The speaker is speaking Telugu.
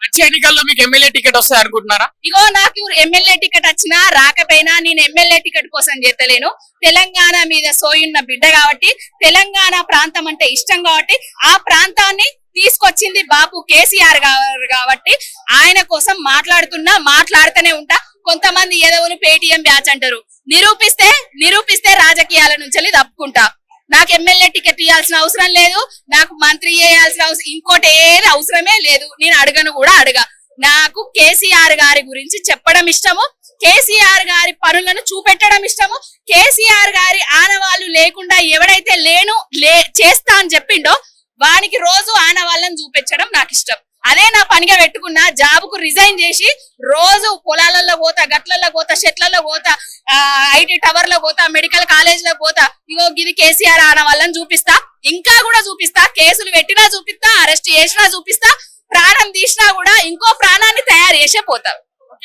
వచ్చే ఎన్నికల్లో మీకు ఎమ్మెల్యే టికెట్ వస్తాయి అనుకుంటున్నారా? ఇగో నాకు ఎమ్మెల్యే టికెట్ వచ్చినా రాకపోయినా నేను ఎమ్మెల్యే టికెట్ కోసం చేస్తలేను. తెలంగాణ మీద సోయున్న బిడ్డ కాబట్టి, తెలంగాణ ప్రాంతం అంటే ఇష్టం కాబట్టి, ఆ ప్రాంతాన్ని తీసుకొచ్చింది బాపు కేసీఆర్ గారు కాబట్టి ఆయన కోసం మాట్లాడుతూనే ఉంటా. కొంతమంది ఎదవులు పేటీఎం బ్యాచ్ అంటారు. నిరూపిస్తే రాజకీయాల నుంచి తప్పుకుంటా. నాకు ఎమ్మెల్యే టికెట్ ఇవ్వాల్సిన అవసరం లేదు, నాకు మంత్రి చేయాల్సిన అవసరం, ఇంకోటి ఏది అవసరమే లేదు. నేను అడగను కూడా అడగా. నాకు కేసీఆర్ గారి గురించి చెప్పడం ఇష్టము, కేసీఆర్ గారి పనులను చూపెట్టడం ఇష్టము. కేసీఆర్ గారి ఆనవాళ్ళు లేకుండా ఎవడైతే చేస్తా అని చెప్పిండో వానికి రోజు ఆనవాళ్ళని చూపించడం నాకు ఇష్టం. అదే నా పనిగా పెట్టుకున్నా. జాబ్ కు రిజైన్ చేసి రోజు పొలాలలో పోతా, గట్లలో పోతా, షెట్లలో పోతా, ఐటీ టవర్ లో పోతా, మెడికల్ కాలేజ్ లో పోతా. ఇగో గిది కేసీఆర్ ఆనవాళ్ళని చూపిస్తా, ఇంకా కూడా చూపిస్తా. కేసులు పెట్టినా చూపిస్తా, అరెస్ట్ చేసినా చూపిస్తా, ప్రాణం తీసినా కూడా ఇంకో ప్రాణాన్ని తయారు చేసే పోతా.